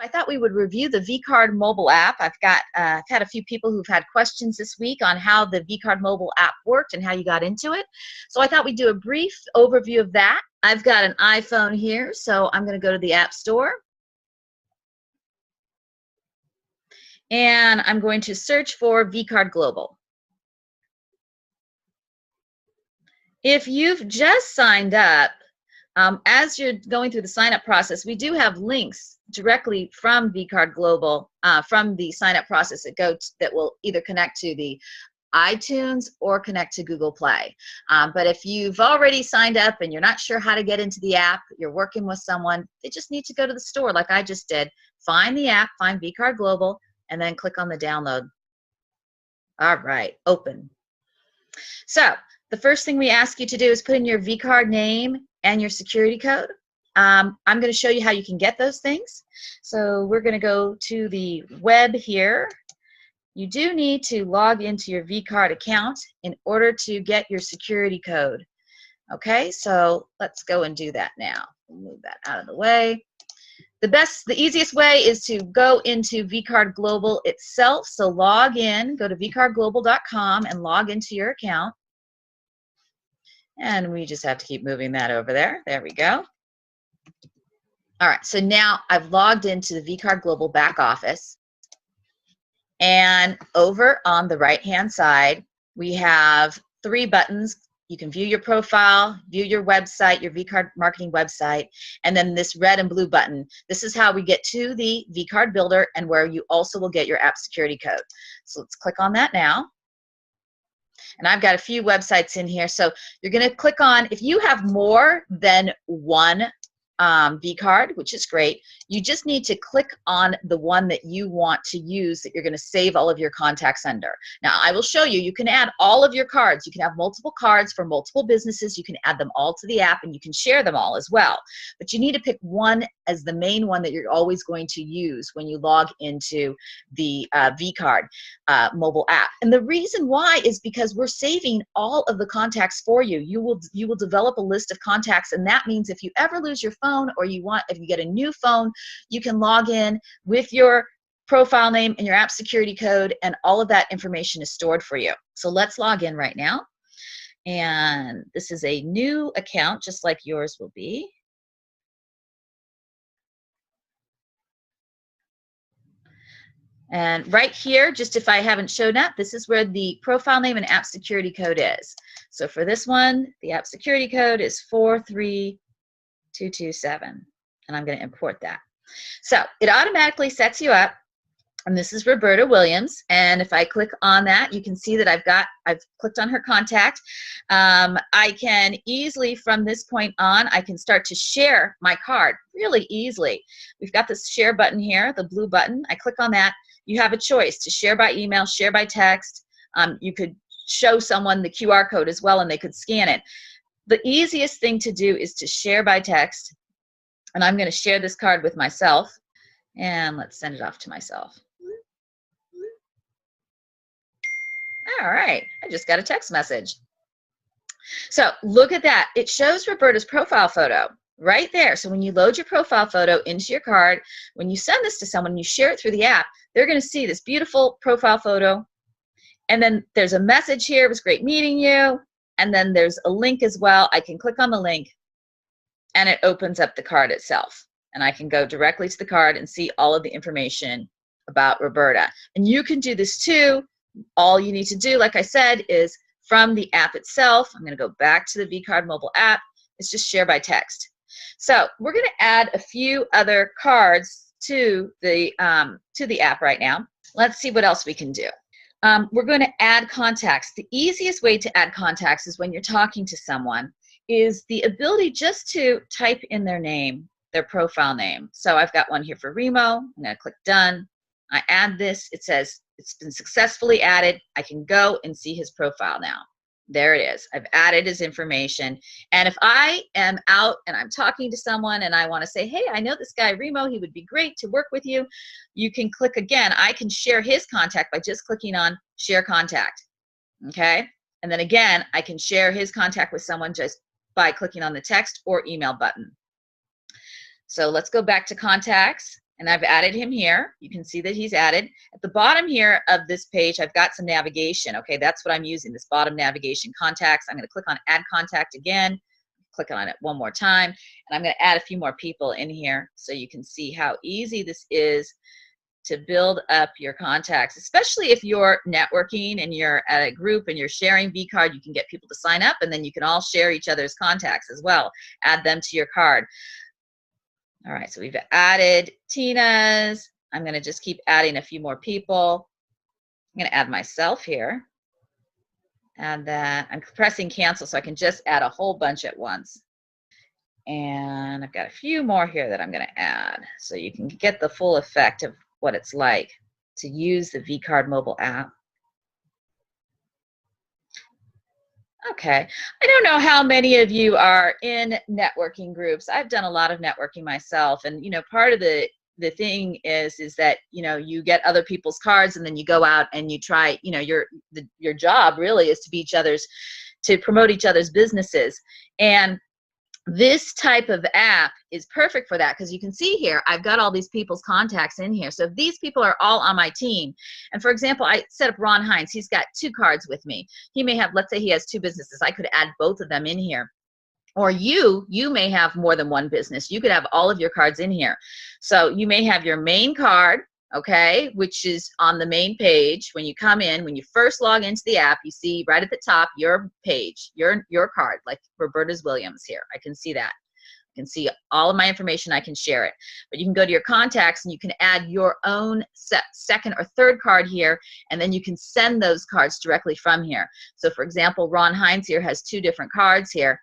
I thought we would review the vCard mobile app. I've had a few people who've had questions this week on how the vCard mobile app worked and how you got into it. So I thought we'd do a brief overview of that. I've got an iPhone here, so I'm going to go to the App Store. And I'm going to search for vCard Global. If you've just signed up, as you're going through the sign-up process, we do have links directly from vCard Global, from the sign-up process that will either connect to the iTunes or connect to Google Play. But if you've already signed up and you're not sure how to get into the app, you're working with someone, they just need to go to the store like I just did, find the app, find vCard Global, and then click on the download. All right, open. So the first thing we ask you to do is put in your vCard name and your security code. I'm going to show you how you can get those things. So we're going to go to the web here. You do need to log into your vCard account in order to get your security code. Okay, so let's go and do that now. We'll move that out of the way. The easiest way is to go into vCard Global itself. So log in, go to vcardglobal.com and log into your account. And we just have to keep moving that over there. There we go. All right, so now I've logged into the vCard Global back office. And over on the right-hand side, we have 3 buttons. You can view your profile, view your website, your vCard marketing website, and then this red and blue button. This is how we get to the vCard Builder and where you also will get your app security code. So let's click on that now. And I've got a few websites in here. So you're going to click on, if you have more than one vCard, which is great, you just need to click on the one that you want to use that you're going to save all of your contacts under. Now, I will show you, you can add all of your cards. You can have multiple cards for multiple businesses. You can add them all to the app, and you can share them all as well. But you need to pick one as the main one that you're always going to use when you log into the vCard mobile app. And the reason why is because we're saving all of the contacts for you. You will develop a list of contacts, and that means if you ever lose your phone, or if you get a new phone, you can log in with your profile name and your app security code, and all of that information is stored for you. So let's log in right now. And this is a new account, just like yours will be. And right here, just if I haven't shown up, this is where the profile name and app security code is. So for this one, the app security code is 43227, and I'm going to import that. So it automatically sets you up, and this is Roberta Williams, and if I click on that, you can see that I've clicked on her contact. I can easily, from this point on, I can start to share my card really easily. We've got this share button here, the blue button. I click on that. You have a choice to share by email, share by text. You could show someone the QR code as well, and they could scan it. The easiest thing to do is to share by text, and I'm going to share this card with myself, and let's send it off to myself. All right, I just got a text message. So look at that. It shows Roberta's profile photo right there. So when you load your profile photo into your card, when you send this to someone, you share it through the app, they're going to see this beautiful profile photo, and then there's a message here, it was great meeting you. And then there's a link as well. I can click on the link, and it opens up the card itself. And I can go directly to the card and see all of the information about Roberta. And you can do this too. All you need to do, like I said, is from the app itself. I'm going to go back to the vCard mobile app. It's just share by text. So we're going to add a few other cards to the app right now. Let's see what else we can do. We're going to add contacts. The easiest way to add contacts is when you're talking to someone, is the ability just to type in their name, their profile name. So I've got one here for Remo. I'm going to click done. I add this. It says it's been successfully added. I can go and see his profile now. There it is. I've added his information. And if I am out and I'm talking to someone and I want to say, hey, I know this guy Remo, he would be great to work with you, you can click again. I can share his contact by just clicking on share contact. Okay? And then again, I can share his contact with someone just by clicking on the text or email button. So let's go back to contacts. And I've added him here. You can see that he's added. At the bottom here of this page, I've got some navigation. Okay, that's what I'm using, this bottom navigation, contacts. I'm going to click on add contact again, click on it one more time, and I'm going to add a few more people in here so you can see how easy this is to build up your contacts, especially if you're networking and you're at a group and you're sharing vCard. You can get people to sign up, and then you can all share each other's contacts as well. Add them to your card. All right, so we've added Tina's. I'm going to just keep adding a few more people. I'm going to add myself here. And then I'm pressing cancel so I can just add a whole bunch at once. And I've got a few more here that I'm going to add so you can get the full effect of what it's like to use the vCard mobile app. Okay, I don't know how many of you are in networking groups. I've done a lot of networking myself, and part of the thing is that you get other people's cards, and then you go out and you try. Your job really is to promote each other's businesses, and this type of app is perfect for that, because you can see here I've got all these people's contacts in here. So if these people are all on my team, and for example, I set up Ron Hines, he's got 2 cards with me. He may have, let's say he has 2 businesses. I could add both of them in here. Or you may have more than one business. You could have all of your cards in here. So you may have your main card, okay, which is on the main page. When you come in, when you first log into the app, you see right at the top your page, your card, like Roberta's Williams here. I can see that. I can see all of my information. I can share it. But you can go to your contacts and you can add your own second or third card here, and then you can send those cards directly from here. So for example, Ron Hines here has 2 different cards here.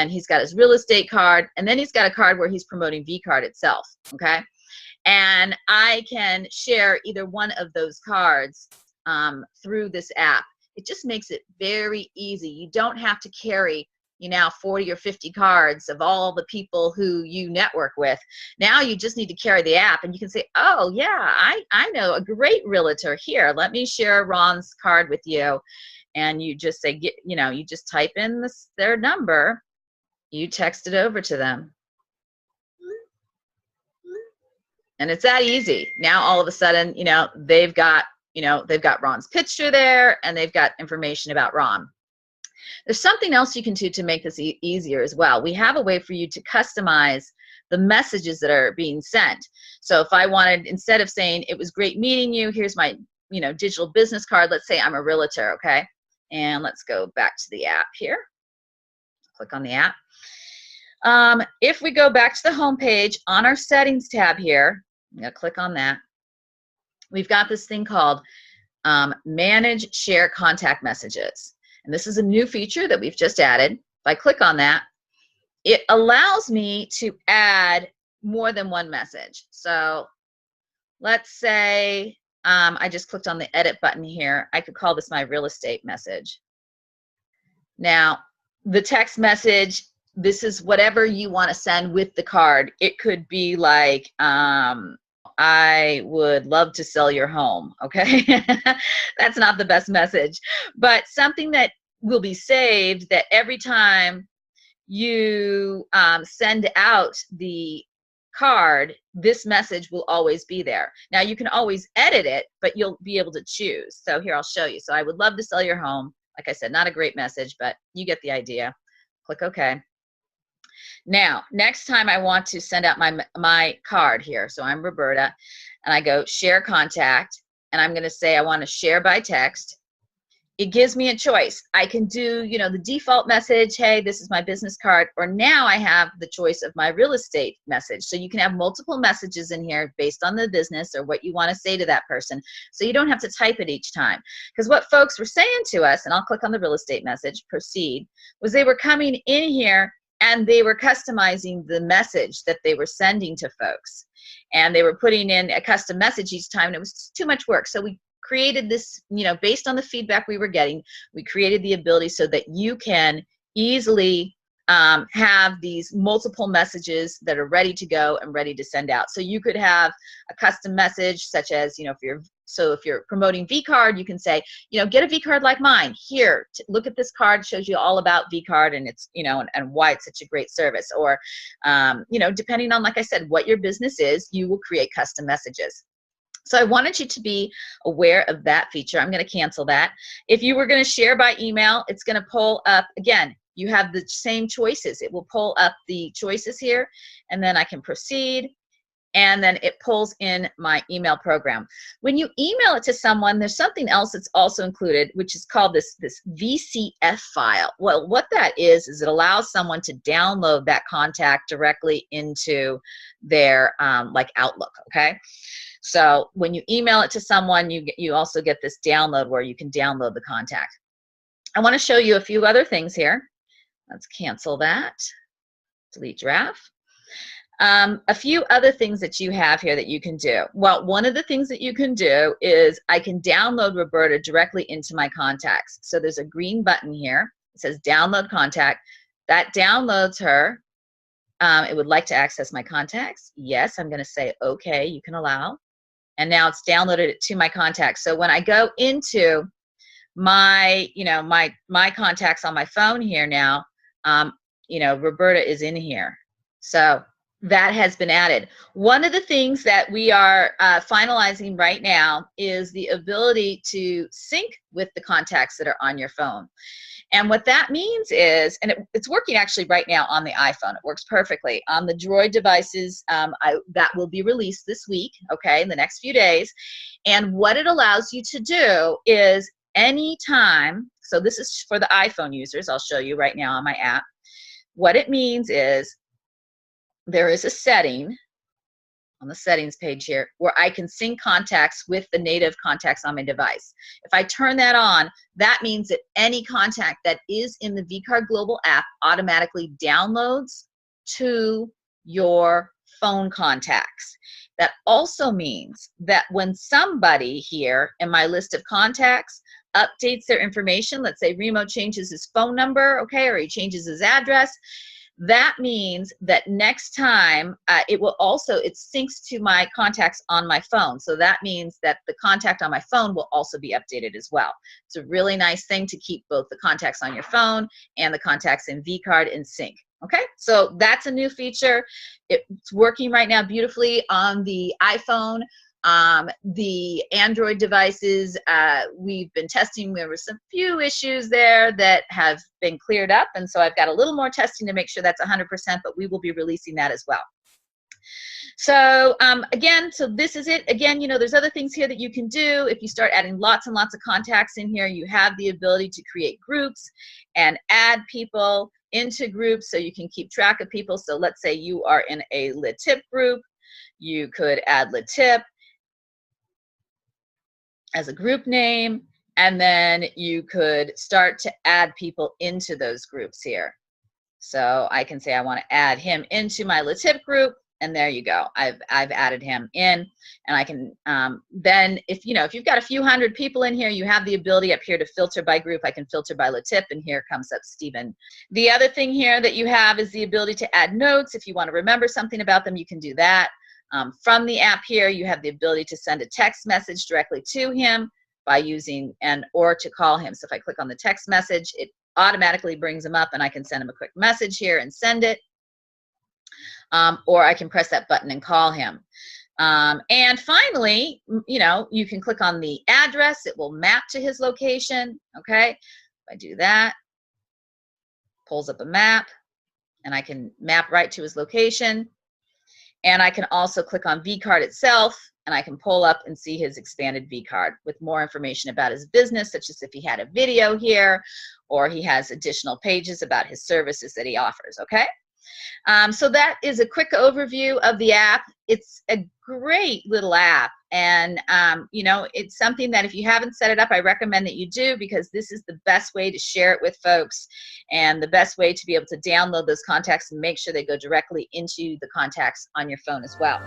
He's got his real estate card, and then he's got a card where he's promoting vCard itself, okay? And I can share either one of those cards through this app. It just makes it very easy. You don't have to carry 40 or 50 cards of all the people who you network with. Now you just need to carry the app, and you can say, oh yeah, I know a great realtor here. Let me share Ron's card with you. And you just say, you just type in their number, you text it over to them. And it's that easy. Now all of a sudden, they've got Ron's picture there, and they've got information about Ron. There's something else you can do to make this easier as well. We have a way for you to customize the messages that are being sent. So if I wanted, instead of saying, it was great meeting you, here's my digital business card, let's say I'm a realtor, okay? And let's go back to the app here. Click on the app. If we go back to the home page on our settings tab here, I'm going to click on that. We've got this thing called manage share contact messages. And this is a new feature that we've just added. If I click on that, it allows me to add more than one message. So let's say I just clicked on the edit button here. I could call this my real estate message. Now, the text message, this is whatever you want to send with the card. It could be like, I would love to sell your home, okay? That's not the best message, but something that will be saved, that every time you send out the card, this message will always be there. Now you can always edit it, but you'll be able to choose. So here, I'll show you. So I would love to sell your home. Like I said, not a great message, but you get the idea. Click OK. Now, next time I want to send out my card here. So I'm Roberta, and I go share contact, and I'm going to say I want to share by text. It gives me a choice. I can do, the default message, hey, this is my business card, or now I have the choice of my real estate message. So you can have multiple messages in here based on the business or what you want to say to that person. So you don't have to type it each time. Because what folks were saying to us, and I'll click on the real estate message, proceed, was they were coming in here and they were customizing the message that they were sending to folks. And they were putting in a custom message each time, and it was too much work. So we created this, based on the feedback we were getting, we created the ability so that you can easily have these multiple messages that are ready to go and ready to send out. So you could have a custom message such as, if you're So if you're promoting vCard, you can say, get a vCard like mine. Here, look at this card. It shows you all about vCard and it's, and why it's such a great service. Or, depending on, like I said, what your business is, you will create custom messages. So I wanted you to be aware of that feature. I'm going to cancel that. If you were going to share by email, it's going to pull up, again, you have the same choices. It will pull up the choices here, and then I can proceed, and then it pulls in my email program. When you email it to someone, there's something else that's also included, which is called this VCF file. Well, what that is it allows someone to download that contact directly into their like Outlook, okay? So when you email it to someone, you also get this download where you can download the contact. I want to show you a few other things here. Let's cancel that. Delete draft. A few other things that you have here that you can do. Well, one of the things that you can do is I can download Roberta directly into my contacts. So there's a green button here. It says download contact. That downloads her. It would like to access my contacts. Yes, I'm going to say okay, you can allow. And now it's downloaded it to my contacts. So when I go into my, my contacts on my phone here now, Roberta is in here. So that has been added. One of the things that we are finalizing right now is the ability to sync with the contacts that are on your phone. And what that means is, and it's working actually right now on the iPhone. It works perfectly. On the Droid devices, that will be released this week, okay, in the next few days. And what it allows you to do is anytime, so this is for the iPhone users, I'll show you right now on my app. What it means is there is a setting on the settings page here where I can sync contacts with the native contacts on my device. If I turn that on, that means that any contact that is in the vCard Global app automatically downloads to your phone contacts. That also means that when somebody here in my list of contacts updates their information, let's say Remo changes his phone number, okay, or he changes his address, that means that next time it syncs to my contacts on my phone. So that means that the contact on my phone will also be updated as well. It's a really nice thing to keep both the contacts on your phone and the contacts in vCard in sync. Okay, so that's a new feature. It's working right now beautifully on the iPhone. The Android devices, we've been testing. There were some few issues there that have been cleared up, and so I've got a little more testing to make sure that's 100%, but we will be releasing that as well. So again, so this is it. Again, there's other things here that you can do. If you start adding lots and lots of contacts in here, you have the ability to create groups and add people into groups so you can keep track of people. So let's say you are in a LitTip group. You could add LitTip as a group name, and then you could start to add people into those groups here. So I can say I want to add him into my LitTip group, and there you go. I've added him in, and I can then if you've got a few hundred people in here, you have the ability up here to filter by group. I can filter by LitTip, and here comes up Stephen. The other thing here that you have is the ability to add notes. If you want to remember something about them, you can do that. From the app here, you have the ability to send a text message directly to him by using or to call him. So if I click on the text message, it automatically brings him up, and I can send him a quick message here and send it. Or I can press that button and call him. And finally, you can click on the address. It will map to his location, okay? If I do that, pulls up a map, and I can map right to his location. And I can also click on vCard itself, and I can pull up and see his expanded vCard with more information about his business, such as if he had a video here, or he has additional pages about his services that he offers, okay? So that is a quick overview of the app. It's a great little app, and it's something that if you haven't set it up, I recommend that you do, because this is the best way to share it with folks and the best way to be able to download those contacts and make sure they go directly into the contacts on your phone as well.